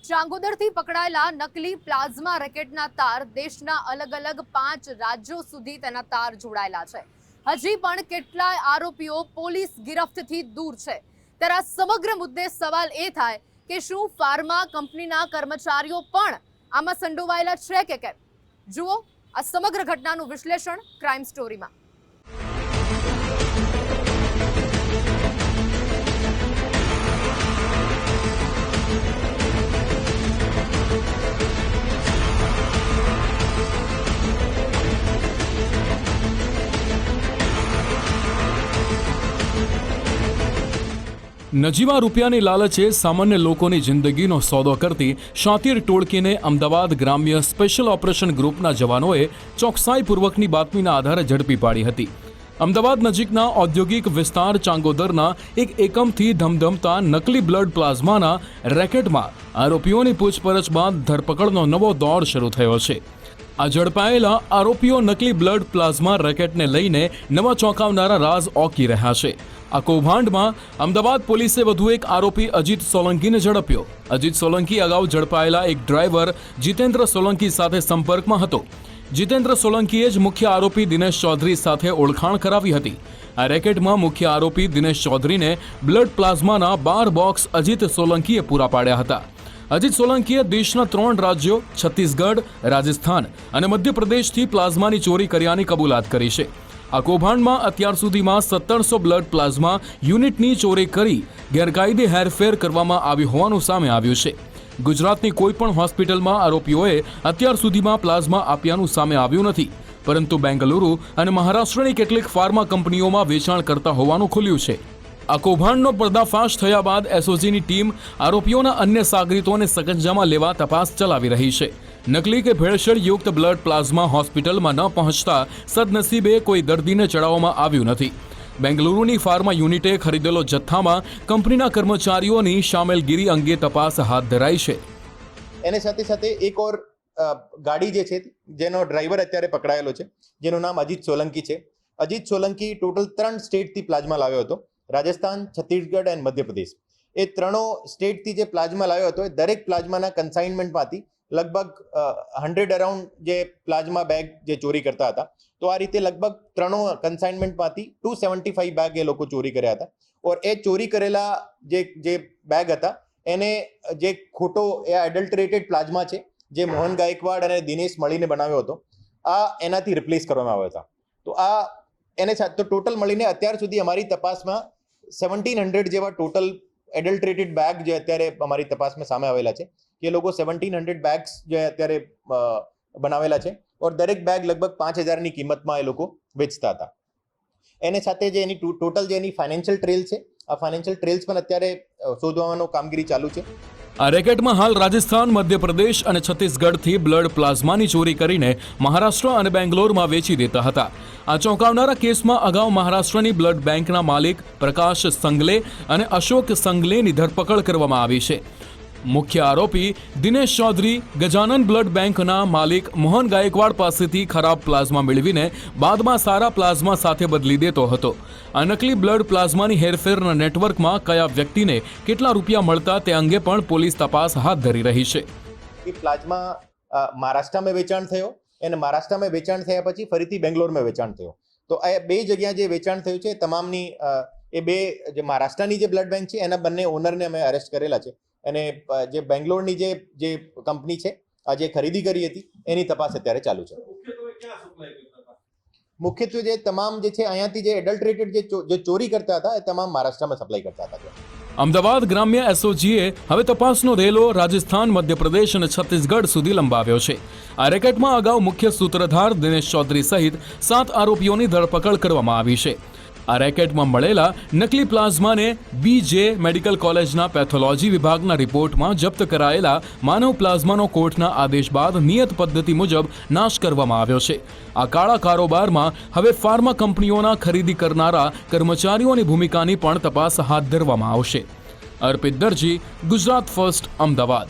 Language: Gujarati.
ચાંગોદરથી પકડાયેલા નકલી પ્લાઝમા રેકેટના તાર દેશના અલગ અલગ 5 રાજ્યો સુધી તેના તાર જોડાયેલા છે। હજી પણ કેટલાય આરોપીઓ પોલીસ ગિરફ્તથી દૂર છે। ત્યારે આ સમગ્ર મુદ્દે સવાલ એ થાય કે શું ફાર્મા કંપનીના કર્મચારીઓ પણ આમાં સંડોવાયેલા છે કે કેમ? જુઓ આ સમગ્ર ઘટનાનું વિશ્લેષણ ક્રાઇમ સ્ટોરીમાં। નજીવા રૂપિયાની લાલચે સામાન્ય લોકોની જિંદગીનો સોદો કરતી શાતીર ટોળકીને અમદાવાદ ગ્રામ્ય સ્પેશિયલ ઓપરેશન ગ્રુપના જવાનોએ ચોકસાઈપૂર્વકની બાતમીના આધારે ઝડપી પાડી હતી। અમદાવાદ નજીકના ઔદ્યોગિક વિસ્તાર ચાંગોદરના એક એકમથી ધમધમતા નકલી બ્લડ પ્લાઝમાના રેકેટમાં આરોપીઓની પૂછપરછ બાદ ધરપકડનો નવો દોર શરૂ થયો છે। આ ઝડપાયેલા આરોપીઓ નકલી બ્લડ પ્લાઝમા રેકેટને લઈને નવા ચોંકાવનારા રાઝ ઓકી રહ્યા છે। આ કૌભાંડમાં અમદાવાદ પોલીસે વધુ એક આરોપી અજીત સોલંકીને ઝડપ્યો। અજીત સોલંકી અગાઉ ઝડપાયેલા એક ડ્રાઈવર જીતેન્દ્ર સોલંકી સાથે સંપર્કમાં હતો। જીતેન્દ્ર સોલંકીએ જ મુખ્ય આરોપી દિનેશ ચૌધરી સાથે ઓળખાણ કરાવી હતી। આ રેકેટમાં મુખ્ય આરોપી દિનેશ ચૌધરીને બ્લડ પ્લાઝમાના 12 બોક્સ અજીત સોલંકીએ પૂરા પાડ્યા હતા। અજીત સોલંકીએ દેશના 3 રાજ્યો છત્તીસગઢ, રાજસ્થાન અને મધ્યપ્રદેશથી પ્લાઝમાની ચોરી કર્યાની કબૂલાત કરી છે। આ કૌભાંડમાં અત્યાર સુધીમાં 1700 બ્લડ પ્લાઝમા યુનિટની ચોરી કરી ગેરકાયદે હેરફેર કરવામાં આવી હોવાનું સામે આવ્યું છે। ગુજરાતની કોઈપણ હોસ્પિટલમાં આરોપીઓએ અત્યાર સુધીમાં પ્લાઝમા આપ્યાનું સામે આવ્યું નથી, પરંતુ બેંગલુરુ અને મહારાષ્ટ્રની કેટલીક ફાર્મા કંપનીઓમાં વેચાણ કરતા હોવાનું ખુલ્યું છે। આ કૌભાંડનો પર્દાફાશ થયા બાદ એસઓજીની ટીમ આરોપીઓના અન્ય સાગરીતોને સકંજામાં લેવા તપાસ ચલાવી રહી છે। નકલી કે ભેળસેળયુક્ત બ્લડ પ્લાઝમા હોસ્પિટલમાં ન પહોંચતા સદનસીબે કોઈ દર્દીને ચડાવવામાં આવ્યું નથી। બેંગલુરુની ફાર્મા યુનિટે ખરીદેલો જથ્થામાં કંપનીના કર્મચારીઓની શામેલગીરી અંગે તપાસ હાથ ધરાઈ છે। એને સાથે સાથે એક ઓર ગાડી જે છે જેનો ડ્રાઈવર અત્યારે પકડાયેલો છે, જેનું નામ અજીત સોલંકી છે। અજીત સોલંકી ટોટલ 3 સ્ટેટથી પ્લાઝમા લાવ્યો હતો, રાજસ્થાન, છત્તીસગઢ અને મધ્યપ્રદેશ। એ 3 સ્ટેટથી જે પ્લાઝમા લાવ્યો હતો એ દરેક પ્લાઝમાના કન્સાઇનમેન્ટમાંથી લગભગ 100 અરાઉન્ડ જે પ્લાઝમા બેગ જે ચોરી કરતા હતા। તો આ રીતે લગભગ 3 કન્સાઇનમેન્ટમાંથી 275 બેગ એ લોકો ચોરી કર્યા હતા। ઓર એ ચોરી કરેલા જે બેગ હતા એને જે ખોટો એ એડલ્ટરેટેડ પ્લાઝમા છે જે મોહન ગાયકવાડ અને દિનેશ મળીને બનાવ્યો હતો, આ એનાથી રિપ્લેસ કરવામાં આવ્યો હતા। તો આ એને તો ટોટલ મળીને અત્યાર સુધી અમારી તપાસમાં 1700 જેવા ટોટલ એડલ્ટરેટેડ બેગ જે અત્યારે અમારી તપાસમાં સામે આવેલા છે। એ લોકો 1700 બેગ્સ જે અત્યારે બનાવેલા છે ઓર દરેક બેગ લગભગ 5000ની કિંમતમાં એ લોકો વેચતા હતા। એને સાથે જે એની ટોટલ જે એની ફાઇનાન્શિયલ ટ્રેલ છે, આ ફાઇનાન્શિયલ ટ્રેલ્સ પણ અત્યારે શોધવાનો કામગીરી ચાલુ છે। આ રેકેટમાં હાલ રાજસ્થાન, મધ્યપ્રદેશ અને છત્તીસગઢથી બ્લડ પ્લાઝમાની ચોરી કરીને મહારાષ્ટ્ર અને બેંગ્લોરમાં વેચી દેતા હતા। આ ચોંકાવનારા કેસમાં અગાઉ મહારાષ્ટ્રની બ્લડ બેંકના માલિક પ્રકાશ સંગલે અને અશોક સંગલેની ધરપકડ કરવામાં આવી છે। મુખ્ય આરોપી દિનેશ ચૌધરી ગજાનન બ્લડ બેંકના માલિક મોહન ગાયકવાડ પાસેથી ખરાબ પ્લાઝમા મેળવીને બાદમાં સારા પ્લાઝમા સાથે બદલી દેતો હતો। આ નકલી બ્લડ પ્લાઝમાની હેરફેરના નેટવર્કમાં કયા વ્યક્તિને કેટલા રૂપિયા મળતા તે અંગે પણ પોલીસ તપાસ હાથ ધરી રહી છે। એ પ્લાઝમા મહારાષ્ટ્રમાં વેચાણ થયો અને મહારાષ્ટ્રમાં વેચાણ થયા પછી ફરીથી બેંગ્લોરમાં વેચાણ થયો। તો આ 2 જગ્યા જે વેચાણ થયું છે તમામની એ 2 જે મહારાષ્ટ્રની જે બ્લડ બેંક છે એના બંને ઓનરને અમે અરેસ્ટ કરેલા છે અને જે બેંગ્લોરની જે કંપની છે આ જે ખરીદી કરી હતી એની તપાસ અત્યારે ચાલુ છે। મુખ્યત્વે જે તમામ જે છે અહીંયાથી જે એડલ્ટરેટેડ જે ચોરી કરતા હતા એ તમામ મહારાષ્ટ્રમાં સપ્લાય કરતા હતા। અમદાવાદ ગ્રામ્ય એસઓજીએ હવે તપાસનો રેલો રાજસ્થાન, મધ્યપ્રદેશ અને છત્તીસગઢ સુધી લંબાવ્યો છે। આ રેકેટમાં અગાઉ મુખ્ય સૂત્રધાર દિનેશ ચૌધરી સહિત 7 આરોપીઓની ધરપકડ કરવામાં આવી છે। આ રેકેટમાં મળેલા નકલી પ્લાઝમાને બીજે મેડિકલ કોલેજના પેથોલોજી વિભાગના રિપોર્ટમાં જપ્ત કરાયેલા માનવ પ્લાઝમાનો કોર્ટના આદેશ બાદ નિયત પદ્ધતિ મુજબ નાશ કરવામાં આવ્યો છે। આ કાળા કારોબારમાં હવે ફાર્મા કંપનીઓના ખરીદી કરનારા કર્મચારીઓની ભૂમિકાની પણ તપાસ હાથ ધરવામાં આવશે। અર્પિત દરજી, ગુજરાત ફર્સ્ટ, અમદાવાદ।